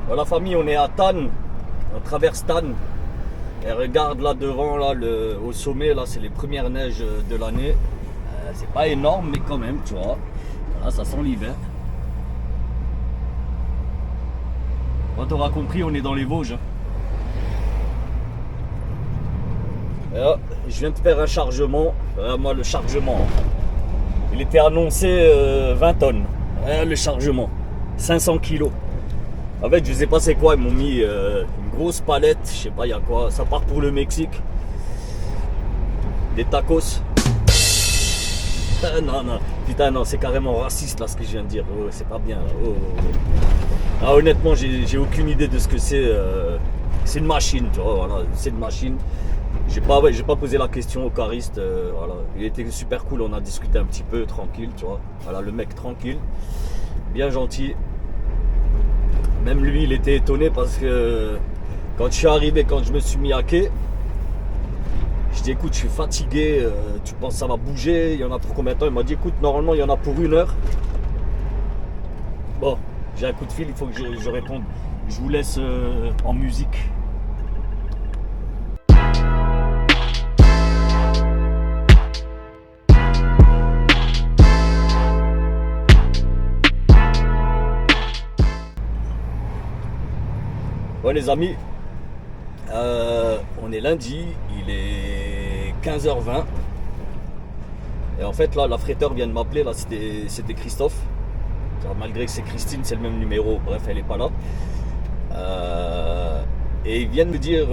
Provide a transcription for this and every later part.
Voilà, famille, on est à Tannes, on traverse Tannes. Et regarde là devant, là, au sommet, là, c'est les premières neiges de l'année. C'est pas énorme, mais quand même, tu vois. Là, ça sent l'hiver. Bon, t'auras compris, on est dans les Vosges. Et là, je viens de faire un chargement. Moi, le chargement, il était annoncé 20 tonnes. Le chargement, 500 kilos. En fait, je sais pas c'est quoi, ils m'ont mis une grosse palette, je sais pas, il y a quoi. Ça part pour le Mexique. Des tacos. Non, non, putain, non, c'est carrément raciste là ce que je viens de dire. Oh, c'est pas bien. Oh. Ah, honnêtement, j'ai aucune idée de ce que c'est. C'est une machine, tu vois, voilà, c'est une machine. J'ai pas posé la question au cariste. Voilà. Il était super cool, on a discuté un petit peu, tranquille, tu vois. Voilà, le mec tranquille, bien gentil. Même lui, il était étonné parce que quand je suis arrivé, quand je me suis mis à quai, je dis écoute, je suis fatigué, tu penses que ça va bouger, il y en a pour combien de temps? Il m'a dit écoute, normalement il y en a pour 1 heure. Bon, j'ai un coup de fil, il faut que je réponde. Je vous laisse en musique. Ouais les amis, on est lundi, il est 15h20. Et en fait là, la fretteur vient de m'appeler, là c'était Christophe. Malgré que c'est Christine, c'est le même numéro, bref, elle n'est pas là. Et ils viennent me dire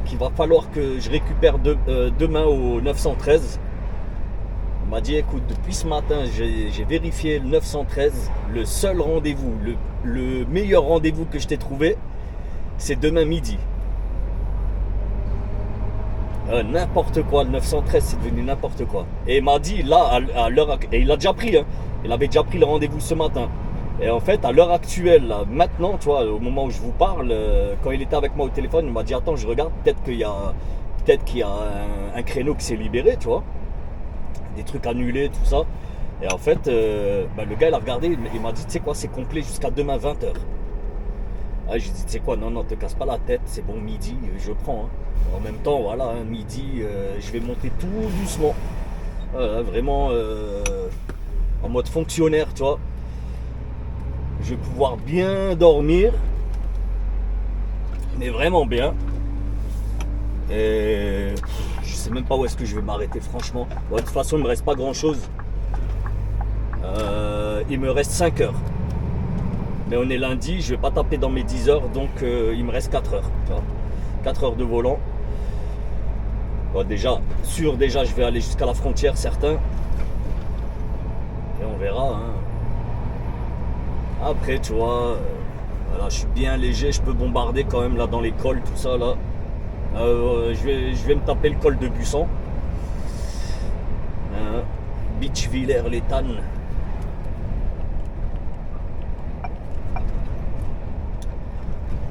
qu'il va falloir que je récupère demain au 913. On m'a dit écoute, depuis ce matin, j'ai vérifié le 913, le seul rendez-vous, le meilleur rendez-vous que je t'ai trouvé, c'est demain midi. N'importe quoi, le 913 c'est devenu n'importe quoi. Et il m'a dit là, à l'heure, et il a déjà pris, hein, il avait déjà pris le rendez-vous ce matin. Et en fait, à l'heure actuelle, là, maintenant, tu vois, au moment où je vous parle, quand il était avec moi au téléphone, il m'a dit attends, je regarde, peut-être qu'il y a un créneau qui s'est libéré, tu vois, des trucs annulés, tout ça. Et en fait, le gars il a regardé, il m'a dit tu sais quoi, c'est complet jusqu'à demain 20h. Ah, j'ai dit tu sais quoi, non, te casse pas la tête, c'est bon, midi, je prends. Hein. En même temps, voilà, hein, midi, je vais monter tout doucement. Voilà, vraiment en mode fonctionnaire, tu vois. Je vais pouvoir bien dormir, mais vraiment bien. Et je sais même pas où est-ce que je vais m'arrêter, franchement. Bon, de toute façon, il me reste pas grand-chose. Il me reste 5 heures. Mais on est lundi, je vais pas taper dans mes 10 heures, donc il me reste 4 heures. Tu vois. 4 heures de volant. Bon, déjà, je vais aller jusqu'à la frontière, certains. Et on verra. Hein. Après, tu vois, voilà, je suis bien léger, je peux bombarder quand même là dans les cols, tout ça là. Je vais me taper le col de Bussan. Beachvillers-les-Tannes.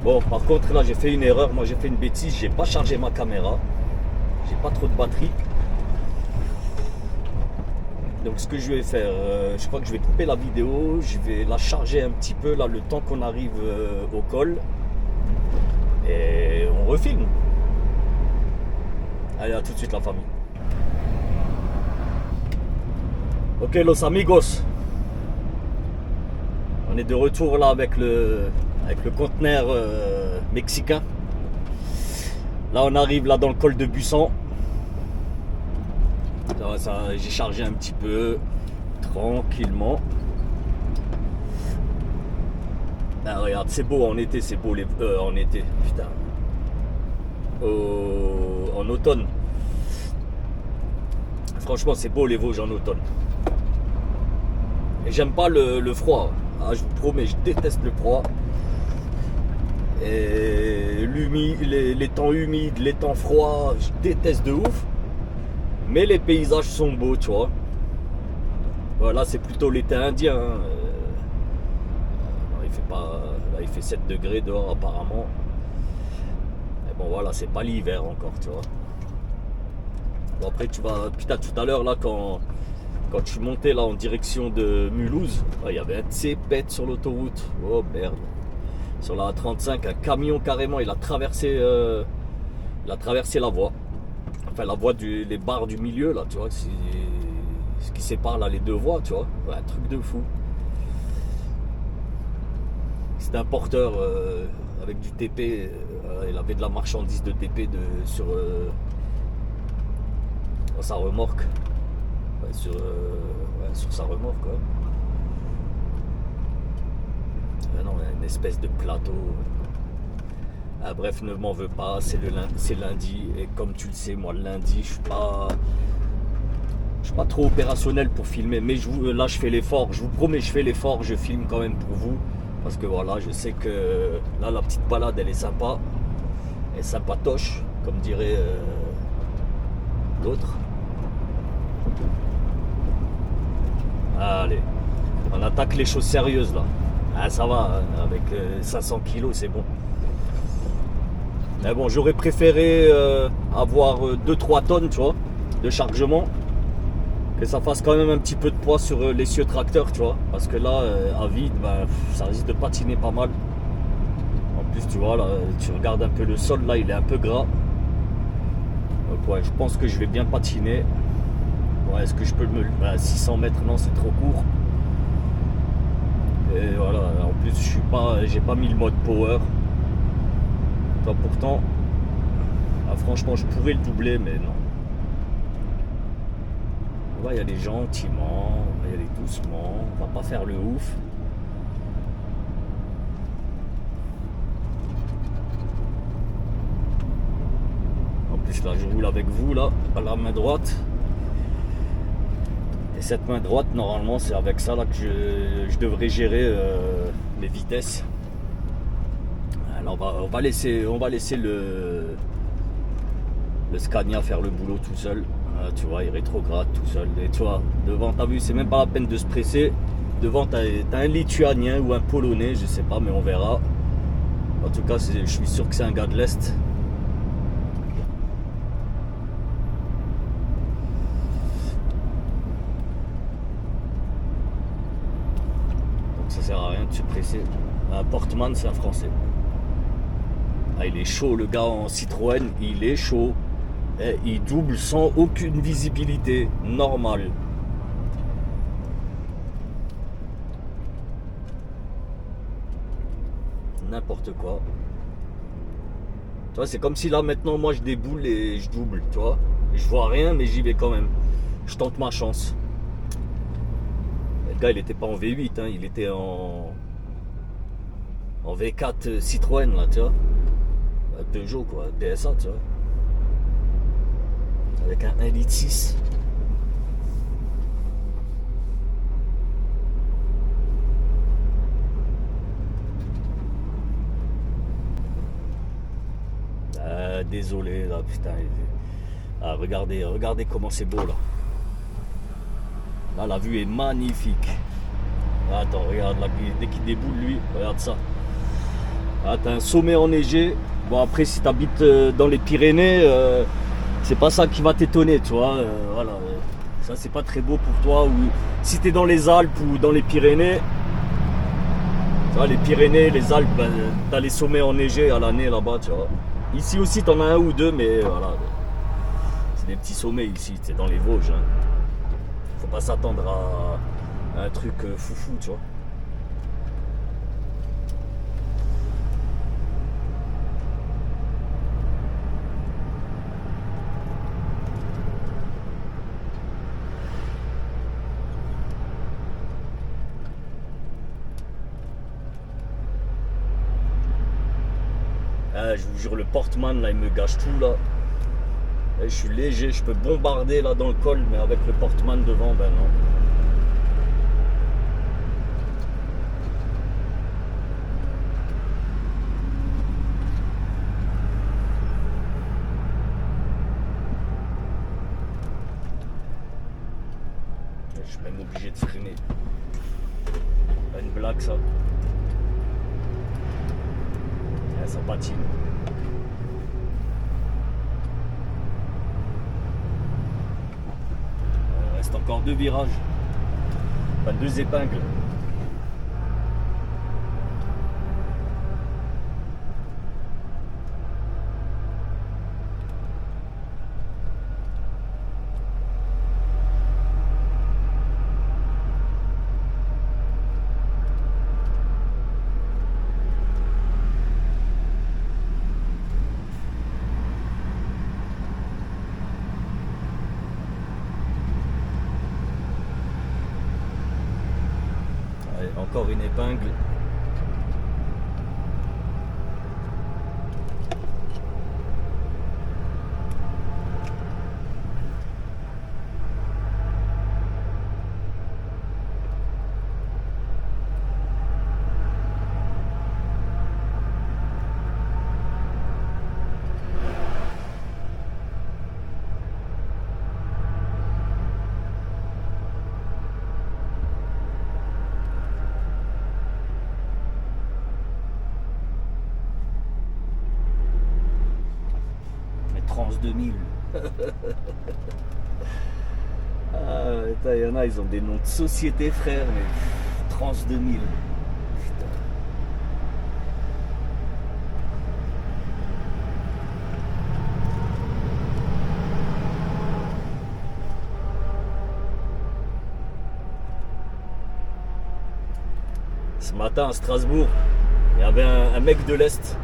Bon, par contre, là, j'ai fait une erreur. Moi, j'ai fait une bêtise. J'ai pas chargé ma caméra. J'ai pas trop de batterie. Donc, ce que je vais faire, je crois que je vais couper la vidéo. Je vais la charger un petit peu, là, le temps qu'on arrive au col. Et on refilme. Allez, à tout de suite, la famille. Ok, los amigos. On est de retour, là, avec le conteneur mexicain. Là on arrive là dans le col de Bussan. J'ai chargé un petit peu tranquillement. Ah, regarde, c'est beau en été, c'est beau en été, putain. En automne. Franchement c'est beau les Vosges en automne. Et j'aime pas le froid. Ah, je vous promets, je déteste le froid. Et les temps humides, les temps froids, je déteste de ouf. Mais les paysages sont beaux, tu vois. Voilà, c'est plutôt l'été indien. Hein. Il fait pas, là, il fait 7 degrés dehors apparemment. Mais bon, voilà, c'est pas l'hiver encore, tu vois. Bon, après, tu vas, putain, tout à l'heure là, quand je suis monté là en direction de Mulhouse, il y avait un tsépète sur l'autoroute. Oh merde. Sur la A35, un camion carrément, il a traversé la voie. Enfin, la voie les barres du milieu, là, tu vois. Ce qui sépare là les deux voies, tu vois. Ouais, un truc de fou. C'était un porteur avec du TP. Il avait de la marchandise de TP sur sa remorque. Ouais, sur sa remorque, quoi. Non, une espèce de plateau. Ah, bref, ne m'en veux pas, c'est lundi. Et comme tu le sais, moi, le lundi, je suis pas trop opérationnel pour filmer. Mais là, je fais l'effort. Je vous promets, je fais l'effort. Je filme quand même pour vous. Parce que voilà, je sais que là, la petite balade, elle est sympa. Elle est sympatoche, comme dirait l'autre. Allez, on attaque les choses sérieuses là. Ah, ça va, hein, avec 500 kilos, c'est bon. Mais bon, j'aurais préféré avoir 2-3 tonnes, tu vois, de chargement. Que ça fasse quand même un petit peu de poids sur l'essieu tracteur, tu vois. Parce que là, à vide, ben, ça risque de patiner pas mal. En plus, tu vois, là, tu regardes un peu le sol, là, il est un peu gras. Donc ouais, je pense que je vais bien patiner. Ouais, est-ce que je peux 600 mètres, non, c'est trop court. Et voilà, en plus, j'ai pas mis le mode power. Toi, pourtant, franchement, je pourrais le doubler, mais non. On va y aller gentiment, on va y aller doucement, on va pas faire le ouf. En plus, là, je roule avec vous, là, à la main droite. Et cette main droite, normalement, c'est avec ça là que je devrais gérer les vitesses. Alors, on va laisser le Scania faire le boulot tout seul. Tu vois, il rétrograde tout seul. Et tu vois, devant, t'as vu, c'est même pas la peine de se presser. Devant, t'as un Lituanien ou un Polonais, je sais pas, mais on verra. En tout cas, je suis sûr que c'est un gars de l'Est. Donc ça sert à rien de se presser. Un Portman, c'est un Français. Ah, il est chaud, le gars en Citroën, il est chaud. Et il double sans aucune visibilité, normal. N'importe quoi. Tu vois, c'est comme si là maintenant moi je déboule et je double, tu vois. Je vois rien mais j'y vais quand même. Je tente ma chance. Le gars il était pas en V8, hein, il était en V4 Citroën là, tu vois. Peugeot quoi, PSA, tu vois. Avec un 1,6 litres. Désolé là, putain. Ah, regardez comment c'est beau là. Là, la vue est magnifique. Attends, regarde là, dès qu'il déboule lui, regarde ça. Ah, t'as un sommet enneigé. Bon, après, si t'habites dans les Pyrénées, c'est pas ça qui va t'étonner, tu vois. Voilà. Ça, c'est pas très beau pour toi. Ou si t'es dans les Alpes ou dans les Pyrénées, tu vois, les Pyrénées, les Alpes, ben, t'as les sommets enneigés à l'année là-bas, tu vois. Ici aussi, t'en as un ou deux, mais voilà. C'est des petits sommets ici, c'est dans les Vosges. Hein. Faut pas s'attendre à un truc foufou, tu vois. Je vous jure, le Portman là, il me gâche tout là. Je suis léger, je peux bombarder là dans le col, mais avec le Portman devant, ben non. Je suis même obligé de freiner. Pas une blague ça. Ça patine. Il reste encore 2 virages. Enfin 2 épingles. Encore une épingle. Trans 2000. Il y en a, ils ont des noms de société, frère, mais Trans 2000. Putain. Ce matin à Strasbourg, il y avait un mec de l'Est.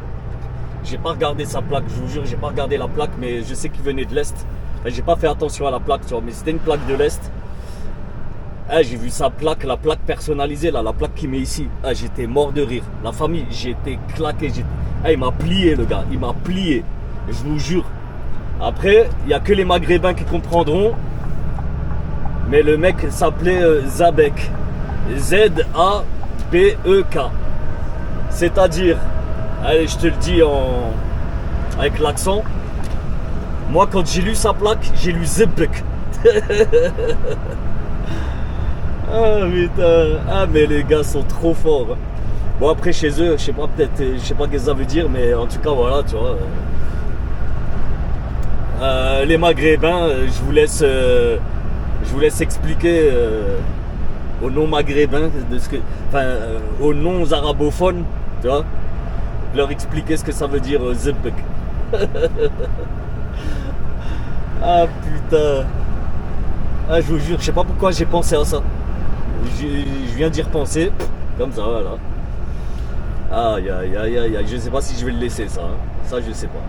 J'ai pas regardé sa plaque, je vous jure, j'ai pas regardé la plaque, mais je sais qu'il venait de l'Est. Enfin, j'ai pas fait attention à la plaque, tu vois, mais c'était une plaque de l'Est. Ah, j'ai vu sa plaque, la plaque personnalisée, là, la plaque qu'il met ici. Ah, j'étais mort de rire. La famille, j'étais claqué. Ah, il m'a plié, le gars, il m'a plié. Je vous jure. Après, il n'y a que les Maghrébins qui comprendront. Mais le mec s'appelait Zabek. Z-A-B-E-K. C'est-à-dire, allez, je te le dis avec l'accent. Moi, quand j'ai lu sa plaque, j'ai lu Zebek. Ah putain. Ah, mais les gars sont trop forts. Hein. Bon, après, chez eux, je sais pas, peut-être, je sais pas ce que ça veut dire, mais en tout cas, voilà, tu vois. Les Maghrébins, je vous laisse expliquer aux non-maghrébins, aux non-arabophones, tu vois. Leur expliquer ce que ça veut dire Zebek. Ah putain. Ah, je vous jure, je sais pas pourquoi j'ai pensé à ça. Je viens d'y repenser, comme ça, voilà. Aïe, aïe, aïe, aïe, aïe. Je sais pas si je vais le laisser, ça. Hein. Ça, je sais pas.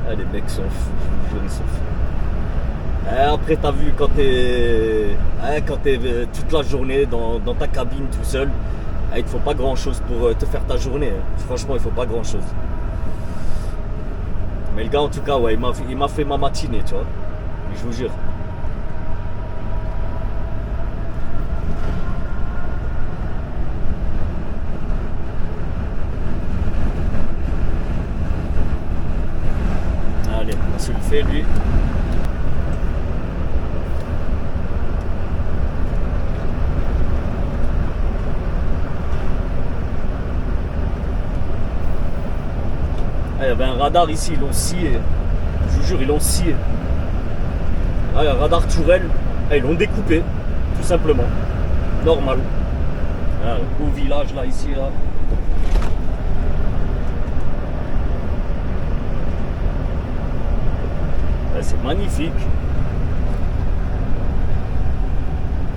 Ah, les mecs sont fous, je vous jure, ils sont fous. Après, t'as vu, quand t'es toute la journée dans ta cabine tout seul, il te faut pas grand chose pour te faire ta journée. Hein. Franchement, il faut pas grand chose. Mais le gars, en tout cas, ouais, il m'a fait ma matinée, tu vois. Je vous jure. Allez, on se le fait, lui. Il y avait un radar ici, ils l'ont scié. Je vous jure, ils l'ont scié. Ah, il y a un radar tourelle. Ah, ils l'ont découpé, tout simplement. Normal. Ah, au village, là, ici, là. Ah, c'est magnifique.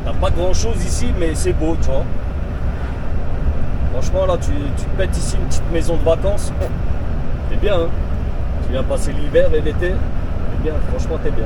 T'as pas grand chose ici, mais c'est beau, tu vois. Franchement, là, tu te pètes ici une petite maison de vacances. T'es bien, hein. Tu viens passer l'hiver et l'été. T'es bien, franchement, t'es bien.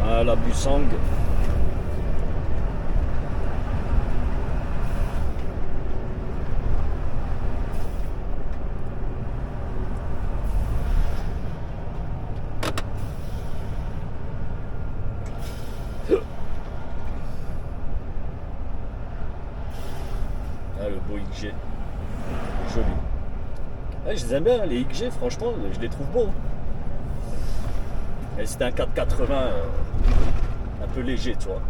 Ah, la Busang. Ah, le beau XG. Joli. Ah, je les aime bien, les XG, franchement, je les trouve beaux. Et c'était un 480 un peu léger, tu vois.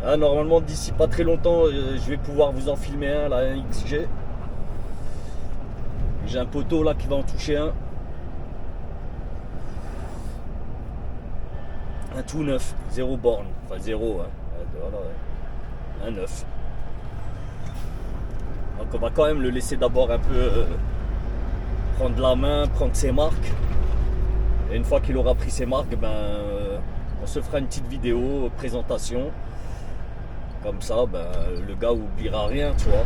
Ah, normalement, d'ici pas très longtemps, je vais pouvoir vous en filmer un, là, un XG. J'ai un poteau là qui va en toucher un. Un tout neuf, 0 borne. Enfin 0, hein. Voilà, ouais. Un neuf. Donc on va quand même le laisser d'abord un peu prendre la main, prendre ses marques. Et une fois qu'il aura pris ses marques, ben, on se fera une petite vidéo, présentation. Comme ça, ben, le gars oubliera rien, tu vois.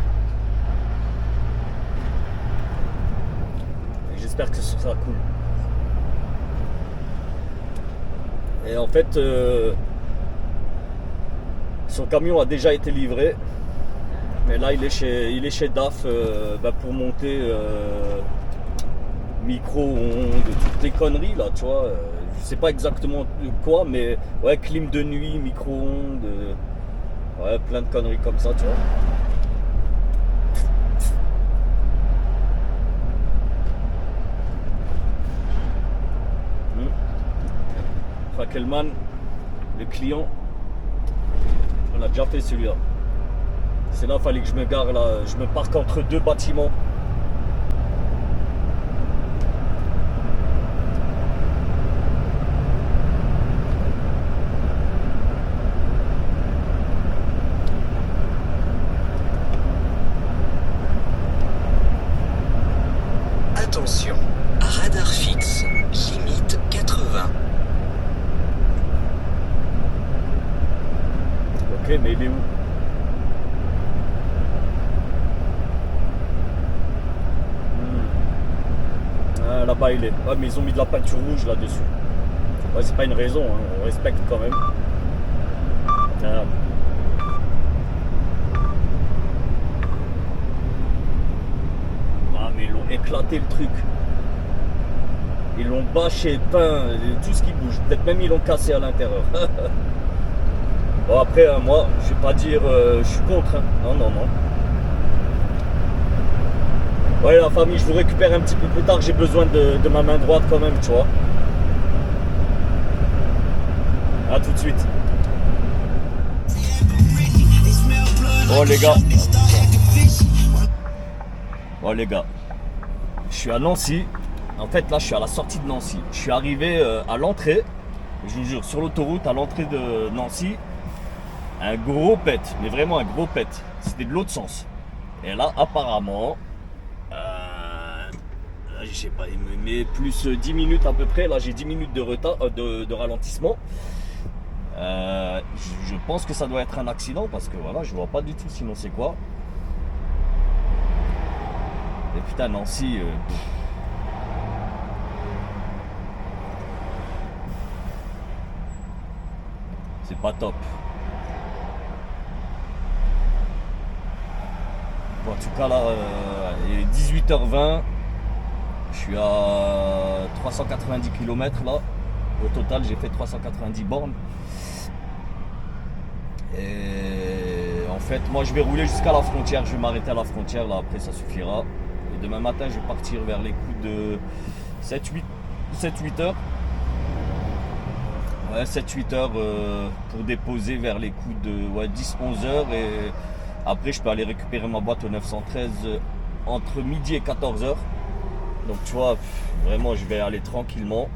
Et j'espère que ce sera cool. Et en fait, son camion a déjà été livré. Mais là, il est chez DAF ben, pour monter micro-ondes, toutes les conneries là, tu vois. Je sais pas exactement quoi, mais ouais, clim de nuit, micro-ondes, ouais, plein de conneries comme ça, tu vois. Fackelman, le client, on a déjà fait celui-là. C'est là, il fallait que je me gare là, je me parque entre deux bâtiments. Attention, radar fixe, limite 80. Ok, mais il est où? Ah, là-bas il est. Ouais, mais ils ont mis de la peinture rouge là-dessus. Ouais, c'est pas une raison, hein. On respecte quand même. Ah. Ah, mais ils l'ont éclaté le truc. Ils l'ont bâché, peint, tout ce qui bouge. Peut-être même ils l'ont cassé à l'intérieur. Bon, après, moi, je vais pas dire je suis contre. Hein. Non, non, non. Ouais, la famille, je vous récupère un petit peu plus tard. J'ai besoin de ma main droite quand même, tu vois. A tout de suite. Bon, les gars. Bon, les gars. Je suis à Nancy. En fait, là, je suis à la sortie de Nancy. Je suis arrivé à l'entrée. Je vous jure, sur l'autoroute, à l'entrée de Nancy. Un gros pet, mais vraiment un gros pet. C'était de l'autre sens. Et là, apparemment, je sais pas, il me met plus 10 minutes à peu près. Là, j'ai 10 minutes de retard, de ralentissement. Je pense que ça doit être un accident parce que voilà, je vois pas du tout sinon c'est quoi. Et putain, Nancy. C'est pas top. Bon, en tout cas là, il est 18h20. Je suis à 390 km là. Au total, j'ai fait 390 bornes. Et en fait, moi je vais rouler jusqu'à la frontière. Je vais m'arrêter à la frontière là. Après, ça suffira. Et demain matin, je vais partir vers les coups de 7-8 heures. Ouais, 7-8 heures pour déposer vers les coups de 10-11 heures. Et après, je peux aller récupérer ma boîte au 913 entre midi et 14 heures. Donc, tu vois, vraiment, je vais aller tranquillement.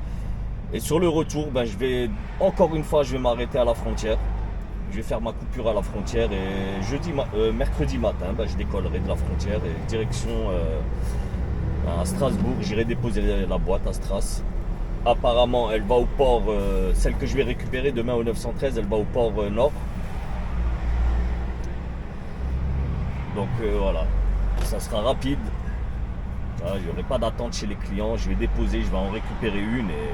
Et sur le retour, ben, encore une fois, je vais m'arrêter à la frontière. Je vais faire ma coupure à la frontière. Et mercredi matin, ben, je décollerai de la frontière et direction à Strasbourg. J'irai déposer la boîte à Stras. Apparemment, elle va au port, celle que je vais récupérer demain au 913, elle va au port nord. Donc voilà, ça sera rapide. Il n'y aurait pas d'attente chez les clients. Je vais déposer, je vais en récupérer une et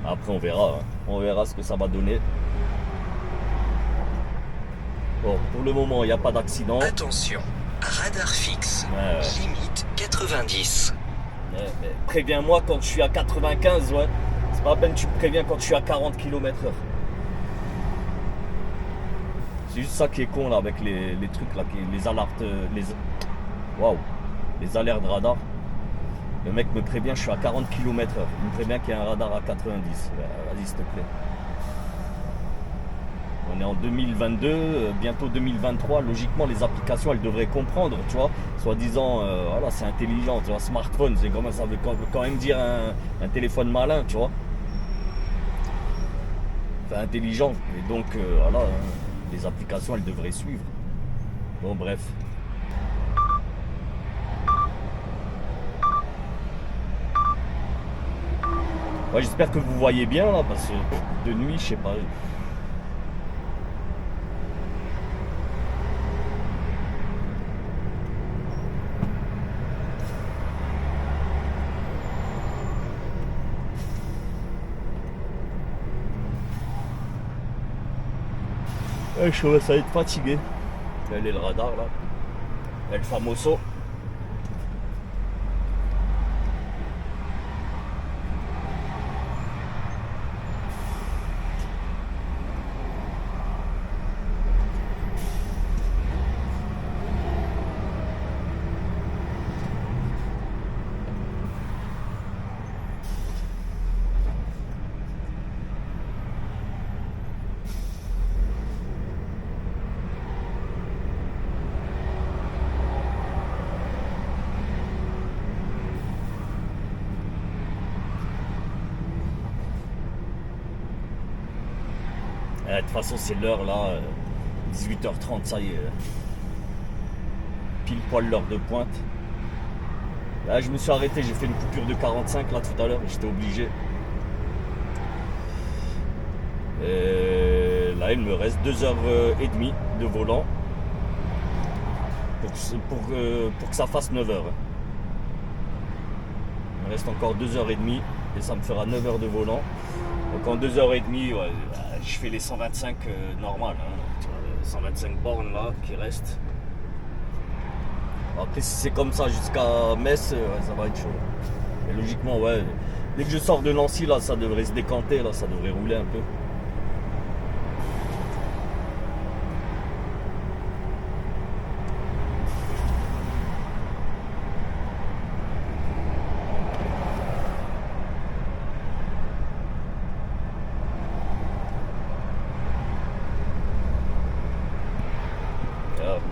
après on verra. Hein. On verra ce que ça va donner. Bon, pour le moment, il n'y a pas d'accident. Attention, radar fixe, limite 90. Mais préviens-moi quand je suis à 95, ouais. C'est pas la peine que tu me préviens quand je suis à 40 km/h. C'est juste ça qui est con là avec les trucs là, les alertes, waouh, les alertes radar. Le mec me prévient, je suis à 40 km/h. Il me prévient qu'il y a un radar à 90. Vas-y, s'il te plaît. On est en 2022, bientôt 2023. Logiquement, les applications, elles devraient comprendre, tu vois. Soi-disant, voilà, c'est intelligent, tu vois. Smartphone, c'est comment ça veut quand même dire un téléphone malin, tu vois. Enfin, intelligent. Et donc, voilà, les applications, elles devraient suivre. Bon, bref. Ouais, j'espère que vous voyez bien, là, parce que de nuit, je sais pas. Je commence à être fatigué. Quel est le radar là? El Famoso. De toute façon, c'est l'heure là, 18h30, ça y est. Pile poil l'heure de pointe. Là, je me suis arrêté, j'ai fait une coupure de 45 là tout à l'heure, j'étais obligé. Et là, il me reste 2h30 de volant pour que ça fasse 9h. Il me reste encore 2h30 et ça me fera 9h de volant. Donc en 2h30, ouais, je fais les 125 normales. Hein. 125 bornes là qui restent. Après, si c'est comme ça jusqu'à Metz, ça va être chaud. Et logiquement, ouais, dès que je sors de Nancy, là, ça devrait se décanter, là, ça devrait rouler un peu.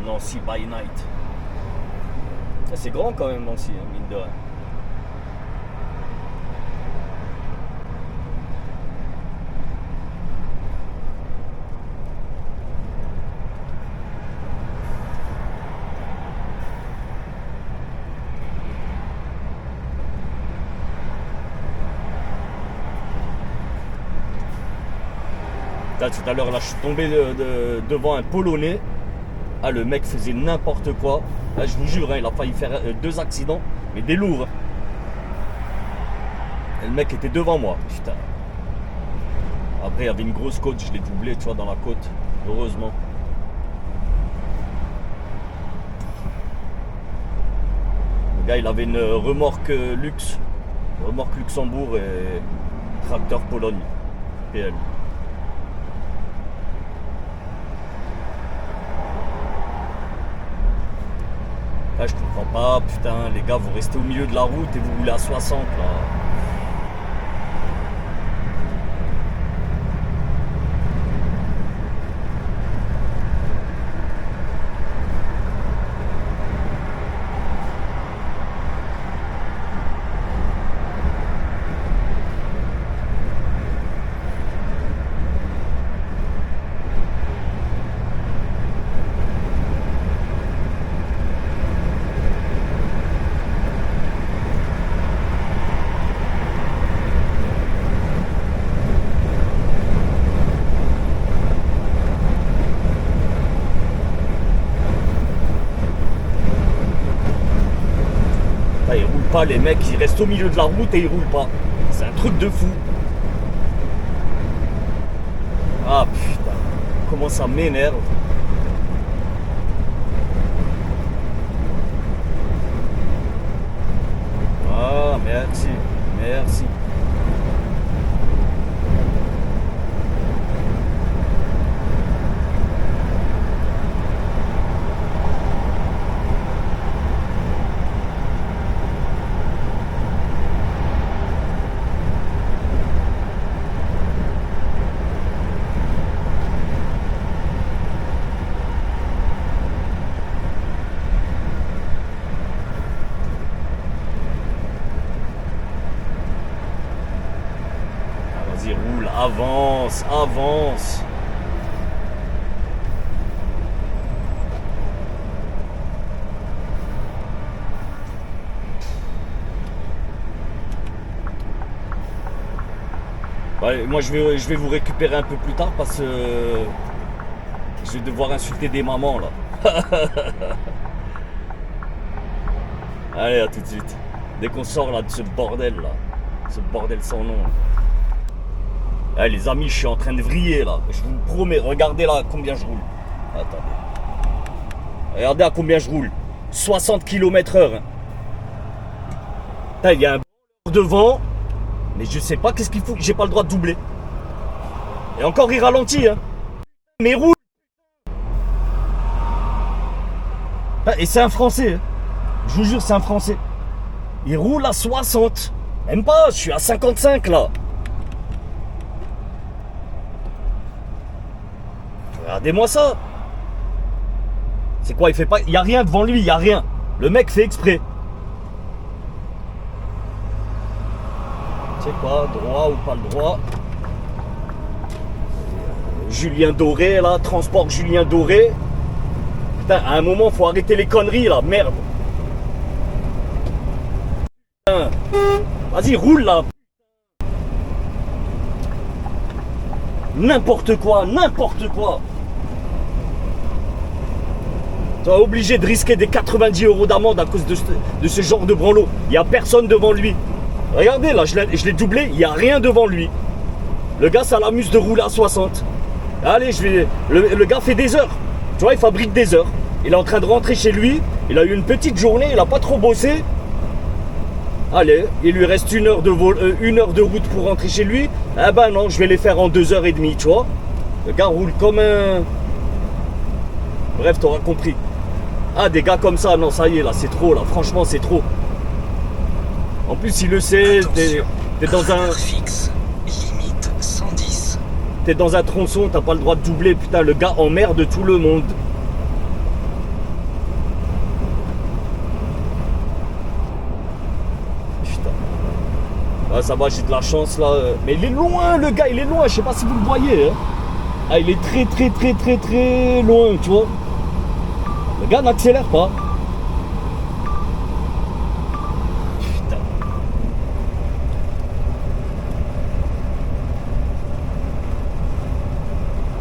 Nancy by night. C'est grand quand même Nancy, hein, mine de rien. Là, tout à l'heure, là, je suis tombé devant un Polonais. Ah, le mec faisait n'importe quoi. Là, je vous jure, hein, il a failli faire 2 accidents, mais des lourds. Hein. Et le mec était devant moi, putain. Après, il y avait une grosse côte, je l'ai doublé, tu vois, dans la côte, heureusement. Le gars, il avait une remorque luxe, remorque Luxembourg et tracteur Pologne, PL. Là, je comprends pas, putain, les gars, vous restez au milieu de la route et vous roulez à 60 là. Pas, les mecs ils restent au milieu de la route et ils roulent pas. C'est un truc de fou. Ah putain, comment ça m'énerve. Ah merci, merci. avance, avance. Ouais, moi je vais vous récupérer un peu plus tard parce que je vais devoir insulter des mamans là. Allez, à tout de suite. Dès qu'on sort là de ce bordel là. Ce bordel sans nom. Allez les amis, je suis en train de vriller là. Je vous promets, regardez là combien je roule. Attendez. Regardez à combien je roule. 60 km/h. Il y a un devant. Mais je sais pas qu'est-ce qu'il faut. J'ai pas le droit de doubler. Et encore il ralentit hein. Mais roule. Et c'est un Français. Je vous jure, c'est un Français. Il roule à 60. Même pas, je suis à 55 là. Regardez-moi ça. C'est quoi, il fait pas. Il n'y a rien devant lui, il n'y a rien. Le mec fait exprès. Tu sais quoi, droit ou pas le droit. Julien Doré là, transport Julien Doré. Putain, à un moment, faut arrêter les conneries là, merde. Vas-y, roule là. N'importe quoi, n'importe quoi. Tu es obligé de risquer des 90 € d'amende à cause de ce genre de branlot. Il n'y a personne devant lui. Regardez là, je l'ai doublé, il n'y a rien devant lui. Le gars, ça l'amuse de rouler à 60. Allez, le gars fait des heures. Tu vois, il fabrique des heures. Il est en train de rentrer chez lui. Il a eu une petite journée, il n'a pas trop bossé. Allez, il lui reste une heure de route pour rentrer chez lui. Ah ben non, je vais les faire en 2h30, tu vois. Le gars roule comme un... Bref, t'auras compris. Ah, des gars comme ça, non, ça y est, là, c'est trop, là. Franchement, c'est trop. En plus, il le sait, t'es dans un... fixe, limite 110. T'es dans un tronçon, t'as pas le droit de doubler. Putain, le gars emmerde tout le monde. Ah, ça va, j'ai de la chance là. Mais il est loin, le gars, il est loin. Je sais pas si vous le voyez. Hein. Ah, il est très loin, tu vois. Le gars n'accélère pas. Putain.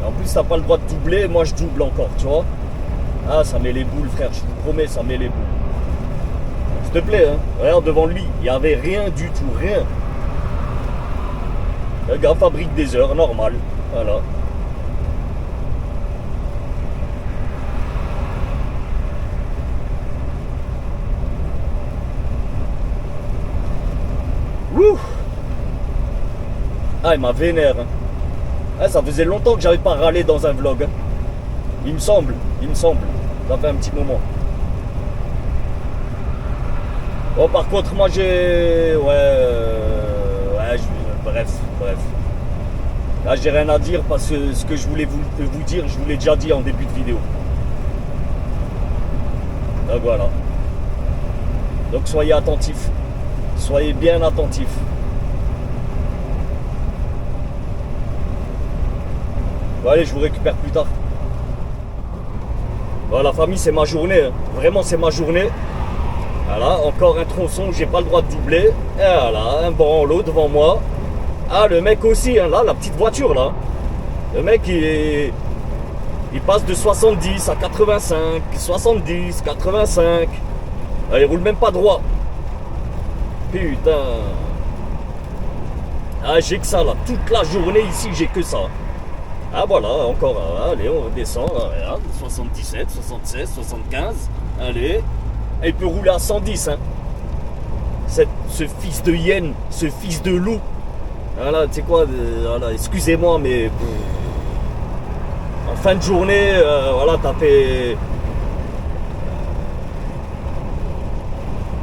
Et en plus, t'as pas le droit de doubler. Moi, je double encore, tu vois. Ah, ça met les boules, frère. Je vous promets, ça met les boules. S'il te plaît, hein. Regarde devant lui. Il n'y avait rien du tout, rien. Le gars fabrique des heures, normal. Voilà. Ouh. Ah, il m'a vénère. Hein. Ah, ça faisait longtemps que j'avais pas râlé dans un vlog. Hein. Il me semble. Ça fait un petit moment. Bon, par contre, moi j'ai... Bref. Là, j'ai rien à dire parce que ce que je voulais vous dire, je vous l'ai déjà dit en début de vidéo. Donc voilà. Donc soyez attentifs. Soyez bien attentifs. Bon, allez, je vous récupère plus tard. Bon, la famille, c'est ma journée. Hein. Vraiment, c'est ma journée. Voilà, encore un tronçon, j'ai pas le droit de doubler. Et voilà, un branlot devant moi. Ah, le mec aussi, hein, là, la petite voiture, là. Le mec, il passe de 70 à 85, 70, 85. Ah, il roule même pas droit. Putain. Ah, j'ai que ça, là. Toute la journée, ici, j'ai que ça. Ah, voilà, encore. Allez, on redescend. Regarde, 77, 76, 75. Allez. Et il peut rouler à 110, hein. Ce fils de hyène, ce fils de loup. Voilà, tu sais quoi, voilà, excusez-moi, mais en fin de journée, voilà, t'as fait...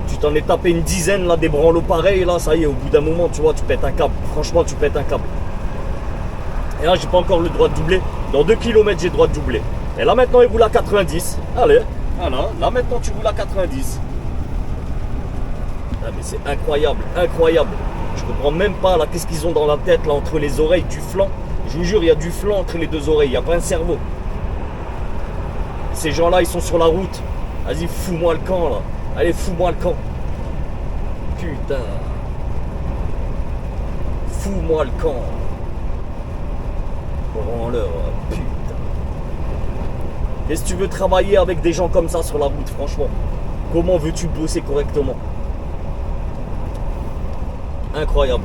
Tu t'en es tapé une dizaine, là, des branlots pareils, là, ça y est, au bout d'un moment, tu vois, tu pètes un câble. Franchement, tu pètes un câble. Et là, j'ai pas encore le droit de doubler. Dans 2 km, j'ai le droit de doubler. Et là, maintenant, il roule à 90. Allez, voilà, là, maintenant, tu roules à 90. Ah, mais c'est incroyable, incroyable. Je Je comprends même pas là, qu'est-ce qu'ils ont dans la tête là, entre les oreilles, du flanc. Je vous jure, il y a du flanc entre les deux oreilles, il n'y a pas un cerveau. Ces gens-là, ils sont sur la route. Vas-y, fous-moi le camp là. Allez, fous-moi le camp. Putain. Fous-moi le camp. Branleur, putain. Qu'est-ce que tu veux travailler avec des gens comme ça sur la route, franchement? Comment veux-tu bosser correctement? Incroyable.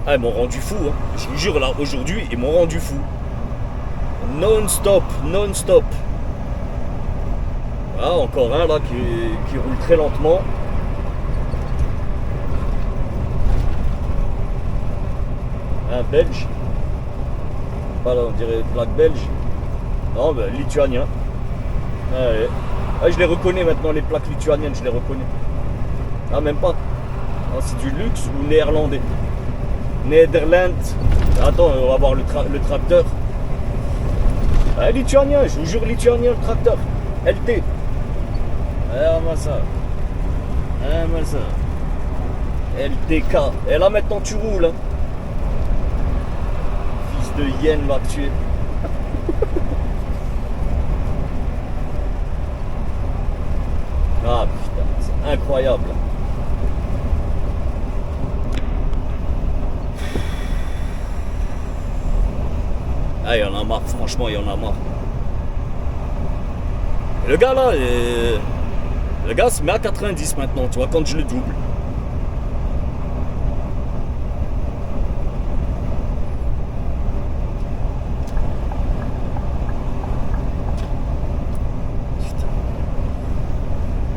Ah, ils m'ont rendu fou, hein. Je vous jure, là, aujourd'hui, ils m'ont rendu fou. Non-stop, non-stop. Ah, encore un, là, qui roule très lentement. Un belge. Pas là, on dirait plaque belge. Non, ben, lituanien. Ah, ouais. Ah, je les reconnais maintenant, les plaques lituaniennes, je les reconnais. Ah, même pas. Ah, c'est du luxe ou néerlandais? Netherlands. Attends, on va voir le tracteur. Ah, lituanien, je vous jure, lituanien, le tracteur. LT. Ah, moi ça. Ah, moi ça. LTK. Et là, maintenant, tu roules. Hein. Fils de hyène, va te tuer. Ah, putain, c'est incroyable. Ah, il y en a marre, franchement, il y en a marre. Et le gars là, le gars se met à 90 maintenant, tu vois, quand je le double.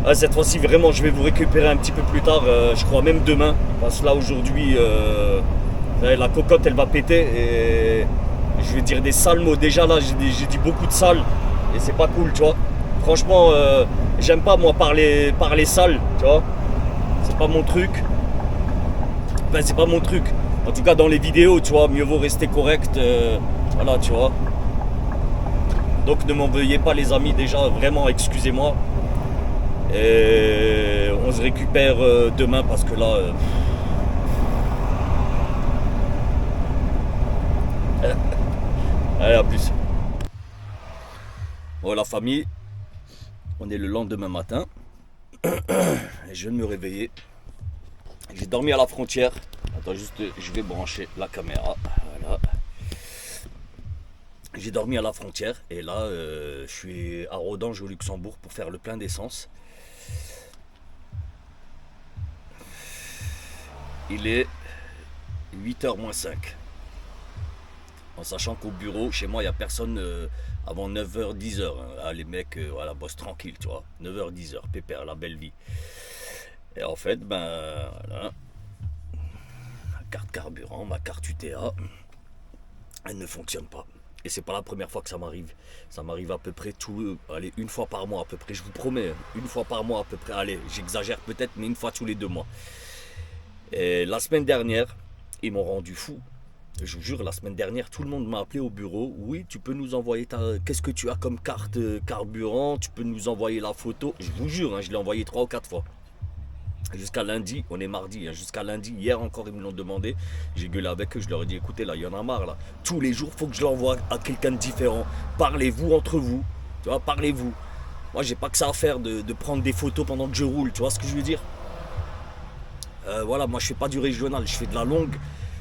Ah, cette fois-ci, vraiment, je vais vous récupérer un petit peu plus tard, je crois même demain. Parce que là, aujourd'hui, la cocotte, elle va péter et je vais dire des sales mots. Déjà, là, j'ai dit beaucoup de sales et c'est pas cool, tu vois. Franchement, j'aime pas, moi, parler sale, tu vois. C'est pas mon truc. Enfin, c'est pas mon truc. En tout cas, dans les vidéos, tu vois, mieux vaut rester correct. Voilà, tu vois. Donc, ne m'en veuillez pas, les amis, déjà, vraiment, excusez-moi. Et on se récupère demain parce que là... Allez, à plus. Bon, la famille, on est le lendemain matin. Et je viens de me réveiller. J'ai dormi à la frontière. Attends, juste, je vais brancher la caméra. Voilà. J'ai dormi à la frontière. Et là, je suis à Rodange au Luxembourg pour faire le plein d'essence. Il est 8h moins 5. En sachant qu'au bureau, chez moi, il n'y a personne avant 9h, 10h. Hein. Ah, les mecs, voilà, bossent tranquille, tu vois. 9h, 10h, pépère, la belle vie. Et en fait, ben, voilà. Ma carte carburant, ma carte UTA, elle ne fonctionne pas. Et c'est pas la première fois que ça m'arrive. Ça m'arrive à peu près allez, une fois par mois à peu près, je vous promets. Hein. Une fois par mois à peu près. Allez, j'exagère peut-être, mais une fois tous les 2 mois. Et la semaine dernière, ils m'ont rendu fou. Je vous jure, la semaine dernière, tout le monde m'a appelé au bureau. Oui, tu peux nous envoyer qu'est-ce que tu as comme carte carburant? Tu peux nous envoyer la photo. Je vous jure, hein, je l'ai envoyé 3 ou 4 fois. Jusqu'à lundi, on est mardi, hein, jusqu'à lundi, hier encore ils me l'ont demandé. J'ai gueulé avec eux, je leur ai dit écoutez là, il y en a marre là. Tous les jours, il faut que je l'envoie à quelqu'un de différent. Parlez-vous entre vous. Tu vois, parlez-vous. Moi, j'ai pas que ça à faire de prendre des photos pendant que je roule. Tu vois ce que je veux dire? Voilà, moi je fais pas du régional, je fais de la longue.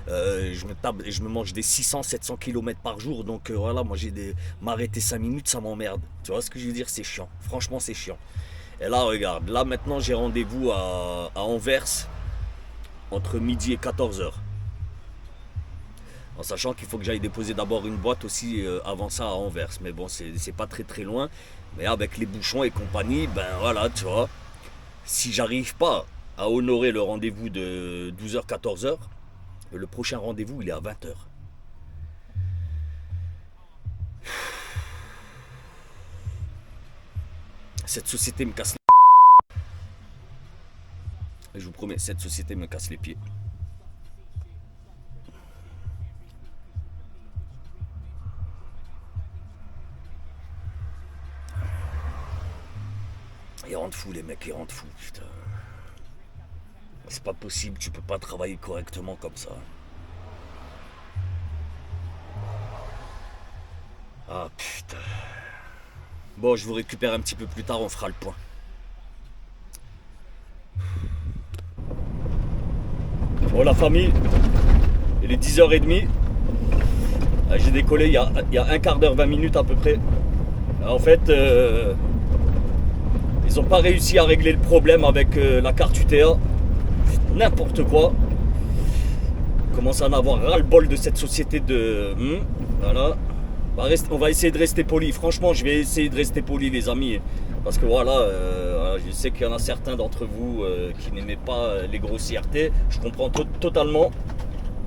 Je me mange des 600-700 km par jour. Donc voilà, moi m'arrêter 5 minutes, ça m'emmerde. Tu vois ce que je veux dire? C'est chiant. Franchement, c'est chiant. Et là, regarde, là maintenant j'ai rendez-vous à Anvers entre midi et 14h. En sachant qu'il faut que j'aille déposer d'abord une boîte aussi avant ça à Anvers. Mais bon, c'est pas très très loin. Mais avec les bouchons et compagnie, ben voilà, tu vois. Si j'arrive pas à honorer le rendez-vous de 12h-14h, le prochain rendez-vous il est à 20h. Cette société me casse les pieds. Je vous promets, cette société me casse les pieds. Ils rendent fous, les mecs, ils rendent fous, putain. C'est pas possible, tu peux pas travailler correctement comme ça. Ah putain. Bon, je vous récupère un petit peu plus tard, on fera le point. Bon, la famille, il est 10h30. J'ai décollé il y a un quart d'heure, 20 minutes à peu près. En fait, ils n'ont pas réussi à régler le problème avec la carte UTA. N'importe quoi. On commence à en avoir ras-le-bol de cette société de... voilà. On va essayer de rester poli. Franchement, je vais essayer de rester poli, les amis. Parce que voilà, je sais qu'il y en a certains d'entre vous qui n'aimaient pas les grossièretés. Je comprends totalement.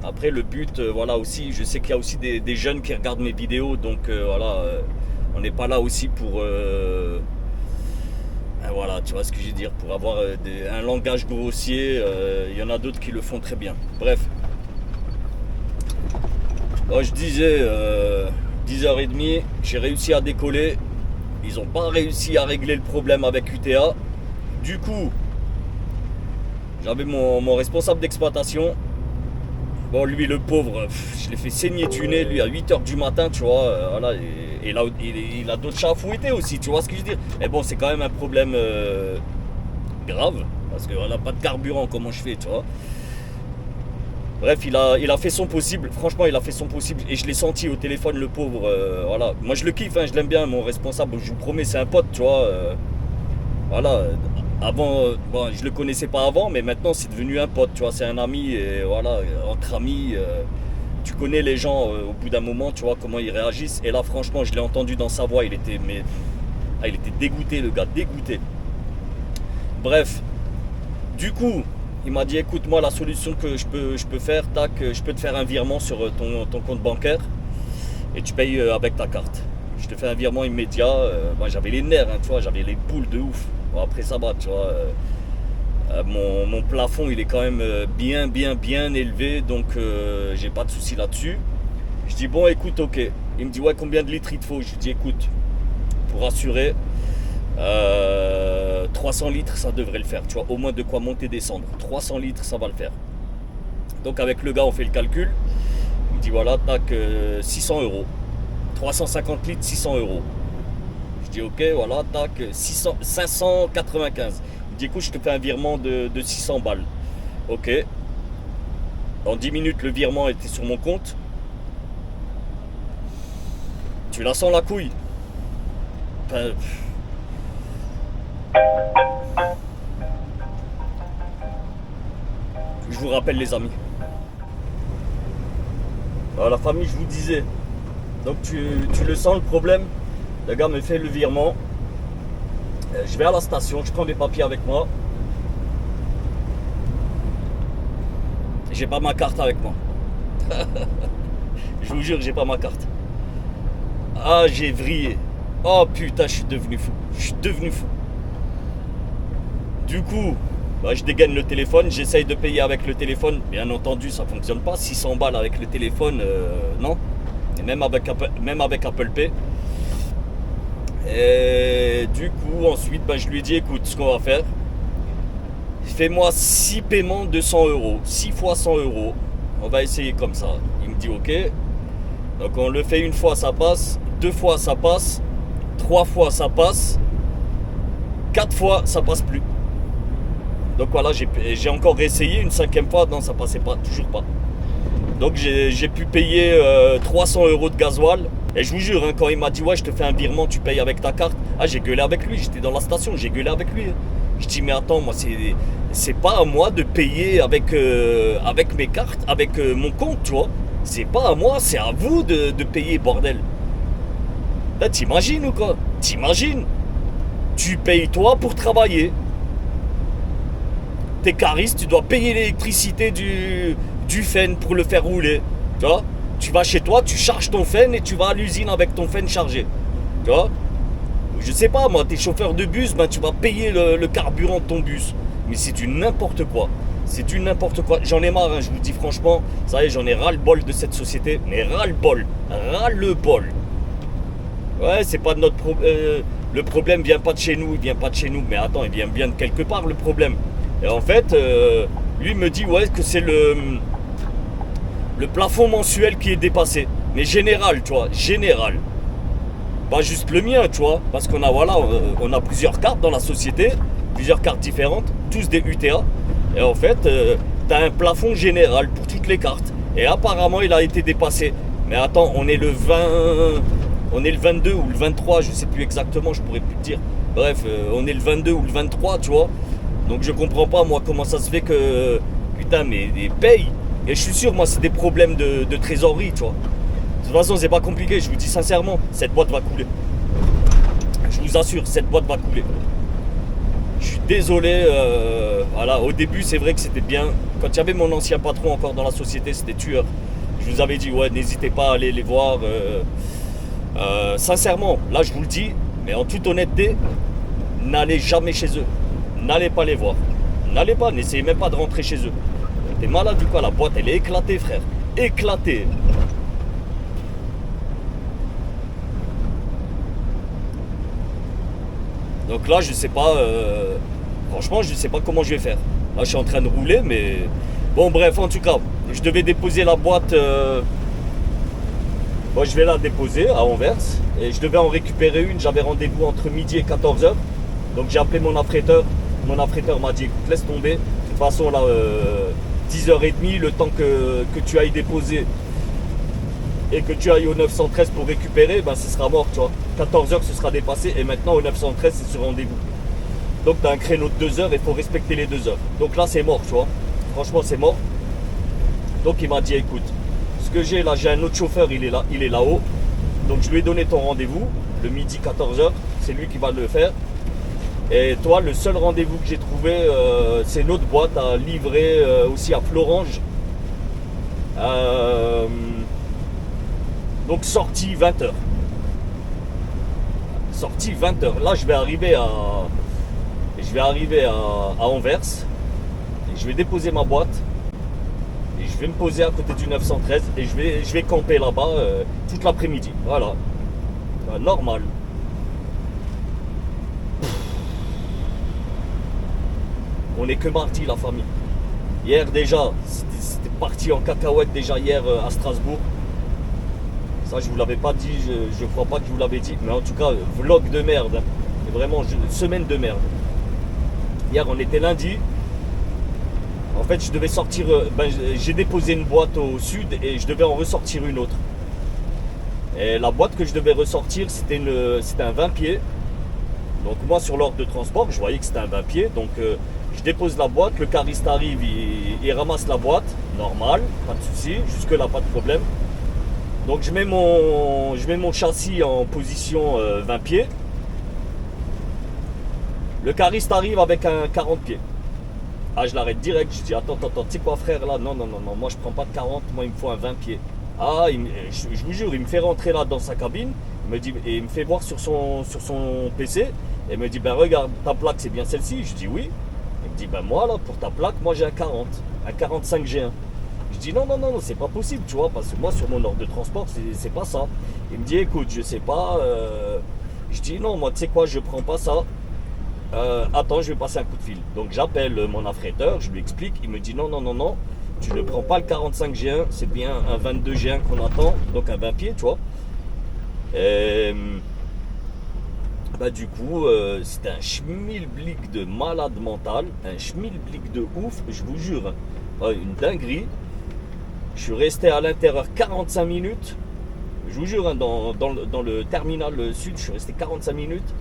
Après, le but, voilà aussi, je sais qu'il y a aussi des jeunes qui regardent mes vidéos. Donc voilà, on n'est pas là aussi pour... voilà, tu vois ce que je veux dire, pour avoir un langage grossier. Il y en a d'autres qui le font très bien. Bref. Bon, je disais... 10h30, j'ai réussi à décoller. Ils n'ont pas réussi à régler le problème avec UTA. Du coup, j'avais mon responsable d'exploitation. Bon, lui, le pauvre, je l'ai fait saigner du nez, lui, à 8h du matin, tu vois. Voilà, et là, il a d'autres chats à fouetter aussi, tu vois ce que je veux dire. Mais bon, c'est quand même un problème grave, parce qu'on n'a pas de carburant, comment je fais, tu vois. Bref, il a fait son possible. Franchement, il a fait son possible. Et je l'ai senti au téléphone, le pauvre. Voilà. Moi, je le kiffe, hein, je l'aime bien, mon responsable. Je vous promets, c'est un pote, tu vois. Voilà. Avant, bon, je le connaissais pas avant, mais maintenant, c'est devenu un pote, tu vois. C'est un ami. Et voilà, entre amis, tu connais les gens au bout d'un moment, tu vois, comment ils réagissent. Et là, franchement, je l'ai entendu dans sa voix. Il était dégoûté, le gars, dégoûté. Bref. Du coup... Il m'a dit, écoute, moi, la solution que je peux faire, tac, je peux te faire un virement sur ton compte bancaire et tu payes avec ta carte. Je te fais un virement immédiat. Moi, j'avais les nerfs, hein, tu vois, j'avais les boules de ouf. Bon, après, ça va, tu vois. Mon plafond, il est quand même bien élevé, donc j'ai pas de souci là-dessus. Je dis, bon, écoute, ok. Il me dit, ouais, combien de litres il te faut? Je lui dis, écoute, pour assurer... 300 litres ça devrait le faire, tu vois, au moins de quoi monter descendre. 300 litres ça va le faire. Donc avec le gars on fait le calcul. Il me dit voilà, tac, 600 euros, 350 litres, 600 euros. Je dis ok, voilà, tac, 595. Il me dit écoute, je te fais un virement de 600 balles. Ok. En 10 minutes le virement était sur mon compte. Tu la sens la couille? Enfin, je vous rappelle les amis. Alors, la famille, je vous disais. Donc tu le sens le problème. Le gars me fait le virement. Je vais à la station, je prends mes papiers avec moi. J'ai pas ma carte avec moi. Je vous jure, j'ai pas ma carte. Ah, j'ai vrillé. Oh putain, je suis devenu fou. Je suis devenu fou. Du coup, je dégaine le téléphone, j'essaye de payer avec le téléphone. Bien entendu, ça ne fonctionne pas. 600 balles avec le téléphone, non. Et même avec Apple Pay. Et du coup, ensuite, je lui ai dit, écoute, ce qu'on va faire, fais-moi 6 paiements de 100 euros. 6 fois 100 euros. On va essayer comme ça. Il me dit, ok. Donc on le fait une fois, ça passe. 2 fois, ça passe. 3 fois, ça passe. 4 fois, ça passe plus. Donc voilà, j'ai encore essayé une 5e fois, non ça passait pas, toujours pas. Donc j'ai pu payer 300 euros de gasoil. Et je vous jure, hein, quand il m'a dit ouais je te fais un virement, tu payes avec ta carte. Ah j'ai gueulé avec lui, j'étais dans la station, j'ai gueulé avec lui. Je dis mais attends, moi c'est pas à moi de payer avec mes cartes, avec mon compte, tu vois. C'est pas à moi, c'est à vous de payer, bordel. Là t'imagines ou quoi? T'imagines? Tu payes toi pour travailler. T'es cariste, tu dois payer l'électricité du Fen pour le faire rouler. Tu vois? Tu vas chez toi, tu charges ton Fen et tu vas à l'usine avec ton Fen chargé. Tu vois? Je sais pas, moi, t'es chauffeur de bus, tu vas payer le carburant de ton bus. Mais c'est du n'importe quoi. C'est du n'importe quoi. J'en ai marre, hein, je vous dis franchement. Ça y est, j'en ai ras-le-bol de cette société. Mais ras-le-bol. Ras-le-bol. Ouais, c'est pas de notre problème. le problème vient pas de chez nous, il vient pas de chez nous. Mais attends, il vient bien de quelque part le problème. Et en fait, lui me dit ouais que c'est le plafond mensuel qui est dépassé. Mais général, tu vois, général. Pas juste le mien, tu vois, parce qu'on a, voilà, on a plusieurs cartes dans la société, plusieurs cartes différentes, tous des UTA. Et en fait, tu as un plafond général pour toutes les cartes. Et apparemment, il a été dépassé. Mais attends, on est le 22 ou le 23, je sais plus exactement, je pourrais plus te dire. Bref, on est le 22 ou le 23, tu vois. Donc je comprends pas, moi, comment ça se fait que, putain, mais ils payent. Et je suis sûr, moi, c'est des problèmes de trésorerie, tu vois. De toute façon, c'est pas compliqué, je vous dis sincèrement, cette boîte va couler. Je vous assure, cette boîte va couler. Je suis désolé, voilà, au début, c'est vrai que c'était bien. Quand il y avait mon ancien patron encore dans la société, c'était tueur. Je vous avais dit, ouais, n'hésitez pas à aller les voir. Sincèrement, là, je vous le dis, mais en toute honnêteté, n'allez jamais chez eux. N'allez pas les voir. N'allez pas, n'essayez même pas de rentrer chez eux. T'es malade du quoi, la boîte, elle est éclatée, frère. Éclatée. Donc là, je sais pas, franchement, je sais pas comment je vais faire. Là, je suis en train de rouler, mais bon, bref, en tout cas, je devais déposer la boîte. Bon, je vais la déposer à Anvers et je devais en récupérer une. J'avais rendez-vous entre midi et 14h. Donc j'ai appelé mon affréteur. Mon affréteur m'a dit écoute, laisse tomber. De toute façon, là, 10h30, le temps que tu ailles déposer et que tu ailles au 913 pour récupérer, ben ce sera mort, tu vois. 14h ce sera dépassé et maintenant au 913 c'est sur rendez-vous. Donc tu as un créneau de 2 heures et il faut respecter les 2 heures. Donc là c'est mort, tu vois. Franchement c'est mort. Donc il m'a dit écoute, ce que j'ai là, j'ai un autre chauffeur, il est là-haut. Donc je lui ai donné ton rendez-vous, le midi 14h, c'est lui qui va le faire. Et toi, le seul rendez-vous que j'ai trouvé, c'est une autre boîte à livrer aussi à Florange. Donc sortie 20h. Sortie 20h. Là, je vais arriver à Anvers. Et je vais déposer ma boîte. Et je vais me poser à côté du 913. Et je vais camper là-bas toute l'après-midi. Voilà. Normal. On n'est que mardi, la famille. Hier déjà, c'était parti en cacahuète déjà hier à Strasbourg. Ça, je vous l'avais pas dit, je crois pas que je vous l'avais dit. Mais en tout cas, vlog de merde. C'est vraiment une semaine de merde. Hier, on était lundi. En fait, je devais sortir. J'ai déposé une boîte au sud et je devais en ressortir une autre. Et la boîte que je devais ressortir, c'était un 20 pieds. Donc moi, sur l'ordre de transport, je voyais que c'était un 20 pieds. Donc je dépose la boîte, le cariste arrive, il ramasse la boîte. Normal, pas de souci. Jusque-là, pas de problème. Donc je mets mon châssis en position 20 pieds. Le cariste arrive avec un 40 pieds. Ah, je l'arrête direct, je dis attends, tu sais quoi frère là, non, moi je prends pas de 40, moi il me faut un 20 pieds. Ah, je vous jure, il me fait rentrer là dans sa cabine, il me fait voir sur son PC, et il me dit ben regarde, ta plaque c'est bien celle-ci, je dis oui. Il me dit ben moi là, pour ta plaque, moi j'ai un 40, un 45 G1. Je dis non, c'est pas possible, tu vois, parce que moi sur mon ordre de transport, c'est pas ça. Il me dit écoute, je sais pas, je dis non, moi tu sais quoi, je prends pas ça. Attends, je vais passer un coup de fil. Donc j'appelle mon affréteur, je lui explique, il me dit non, tu ne prends pas le 45 G1, c'est bien un 22 G1 qu'on attend, donc un 20 pieds, tu vois. Du coup, c'était un schmilblick de malade mental, un schmilblick de ouf, je vous jure, hein. Une dinguerie. Je suis resté à l'intérieur 45 minutes. Je vous jure, hein, dans le terminal sud, je suis resté 45 minutes.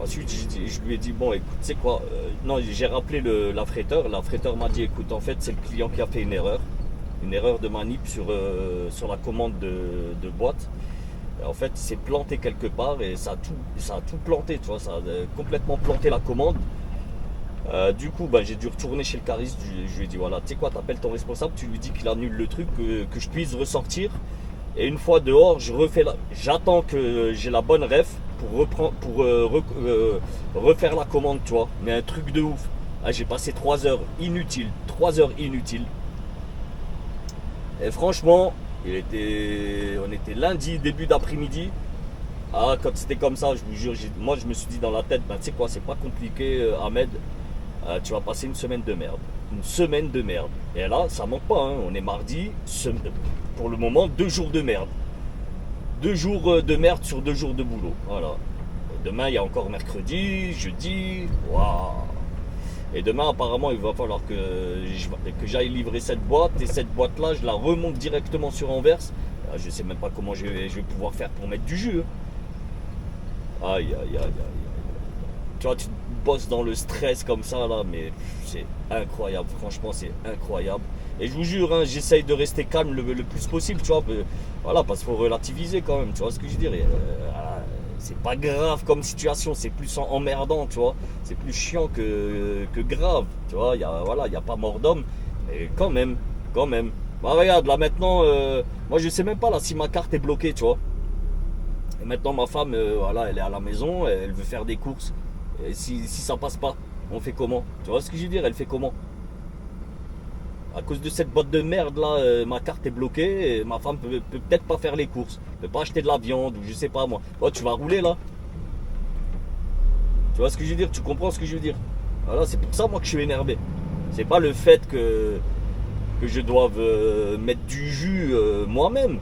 Ensuite, je lui ai dit, bon, écoute, tu sais quoi, non, j'ai rappelé l'affréteur. L'affréteur m'a dit, écoute, en fait, c'est le client qui a fait une erreur de manip sur la commande de boîte. En fait, il s'est planté quelque part et ça a tout planté, tu vois, ça a complètement planté la commande. Du coup, j'ai dû retourner chez le cariste. Je lui ai dit voilà, tu sais quoi, t'appelles ton responsable, tu lui dis qu'il annule le truc, que je puisse ressortir. Et une fois dehors, j'attends que j'ai la bonne ref pour refaire la commande, tu vois. Mais un truc de ouf. Ah, j'ai passé 3 heures inutiles. Et franchement, on était lundi, début d'après-midi. Ah, quand c'était comme ça, je vous jure, moi je me suis dit dans la tête, ben, tu sais quoi, c'est pas compliqué, Ahmed. Tu vas passer une semaine de merde. Une semaine de merde. Et là, ça manque pas, hein. On est mardi, pour le moment, 2 jours de merde. 2 jours de merde sur 2 jours de boulot. Voilà. Demain, il y a encore mercredi, jeudi. Waouh. Et demain, apparemment, il va falloir que j'aille livrer cette boîte. Et cette boîte-là, je la remonte directement sur Anvers. Je sais même pas comment je vais pouvoir faire pour mettre du jus. Aïe, aïe, aïe, aïe. Tu vois, tu bosses dans le stress comme ça, là, mais c'est incroyable. Franchement, c'est incroyable. Et je vous jure, hein, j'essaye de rester calme le plus possible, tu vois. Voilà, parce qu'il faut relativiser quand même, tu vois ce que je veux dire. C'est pas grave comme situation, c'est plus emmerdant, tu vois. C'est plus chiant que grave, tu vois. Voilà, il n'y a pas mort d'homme, mais quand même, quand même. Bah regarde, là maintenant, moi je sais même pas là si ma carte est bloquée, tu vois. Et maintenant ma femme, voilà, elle est à la maison, elle veut faire des courses. Et si ça passe pas, on fait comment? Tu vois ce que je veux dire? Elle fait comment? À cause de cette boîte de merde là, ma carte est bloquée et ma femme peut peut-être pas faire les courses. Peut pas acheter de la viande ou je sais pas moi. Oh, tu vas rouler là? Tu vois ce que je veux dire? Tu comprends ce que je veux dire? Voilà, c'est pour ça moi que je suis énervé. C'est pas le fait que je doive mettre du jus moi-même.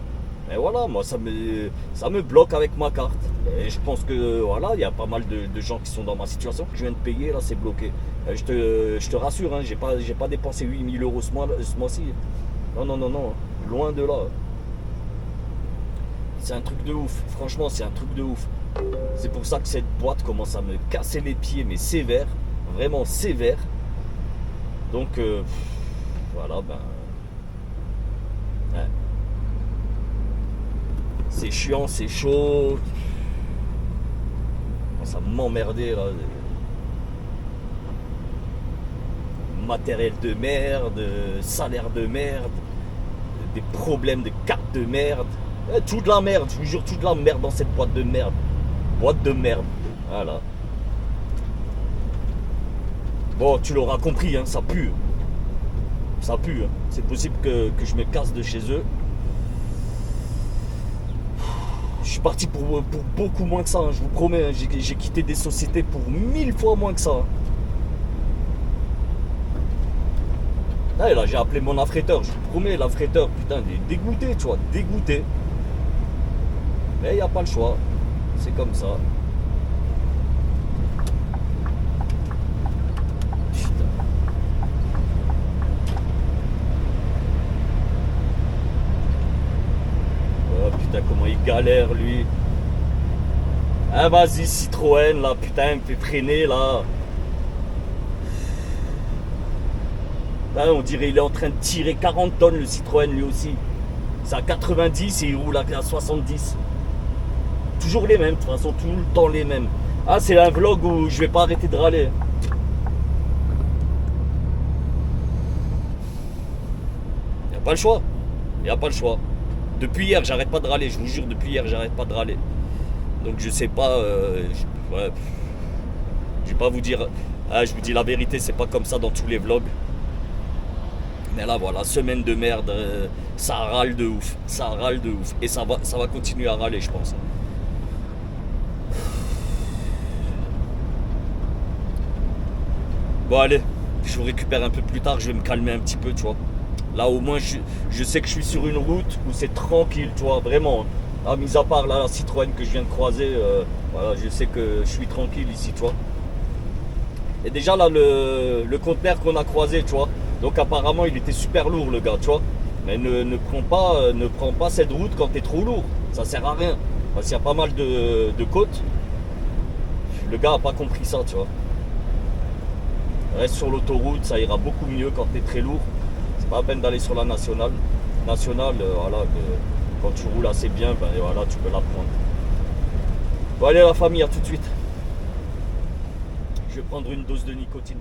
Mais voilà, moi ça me bloque avec ma carte. Et je pense que voilà, il y a pas mal de gens qui sont dans ma situation que je viens de payer, là c'est bloqué. Je te rassure, hein, j'ai pas dépensé 8000 euros ce mois-ci. Non, non, non, non, loin de là. C'est un truc de ouf, franchement c'est un truc de ouf. C'est pour ça que cette boîte commence à me casser les pieds, mais sévère, vraiment sévère. Donc voilà, ben ouais. C'est chiant, c'est chaud. Ça m'emmerdait là. Matériel de merde, salaire de merde, des problèmes de carte de merde. Tout de la merde, je vous jure, tout de la merde dans cette boîte de merde. Boîte de merde. Voilà. Bon, tu l'auras compris, hein, ça pue. Ça pue. Hein. C'est possible que je me casse de chez eux. Je suis parti pour beaucoup moins que ça, hein, je vous promets. Hein, j'ai quitté des sociétés pour 1000 fois moins que ça. Hein. Ah, là, j'ai appelé mon affréteur, je vous promets, l'affréteur, putain, il est dégoûté, tu vois, dégoûté. Mais il n'y a pas le choix, c'est comme ça. Putain. Oh putain, comment il galère, lui. Ah, vas-y, Citroën, là, putain, il me fait freiner, là. Là, on dirait qu'il est en train de tirer 40 tonnes, le Citroën, lui aussi. C'est à 90 et il roule à 70. Toujours les mêmes, de toute façon, tout le temps les mêmes. Ah, c'est un vlog où je vais pas arrêter de râler. Il n'y a pas le choix. Il n'y a pas le choix. Depuis hier, j'arrête pas de râler. Je vous jure, depuis hier, j'arrête pas de râler. Donc je sais pas. Ouais, je vais pas vous dire. Ah, je vous dis la vérité, c'est pas comme ça dans tous les vlogs. Mais là, voilà, semaine de merde. Ça râle de ouf. Ça râle de ouf. Et ça va continuer à râler, je pense. Bon, allez. Je vous récupère un peu plus tard. Je vais me calmer un petit peu, tu vois. Là, au moins, je sais que je suis sur une route où c'est tranquille, tu vois, vraiment. Ah, mis à part là, la Citroën que je viens de croiser, voilà, je sais que je suis tranquille ici, tu vois. Et déjà, là, le conteneur qu'on a croisé, tu vois. Donc, apparemment, il était super lourd, le gars, tu vois. Mais ne prends pas cette route quand t'es trop lourd. Ça sert à rien. Parce qu'il y a pas mal de côtes. Le gars a pas compris ça, tu vois. Reste sur l'autoroute, ça ira beaucoup mieux quand t'es très lourd. C'est pas la peine d'aller sur la nationale. Nationale, voilà, quand tu roules assez bien, ben voilà, tu peux la prendre. Bon, allez la famille, à tout de suite. Je vais prendre une dose de nicotine.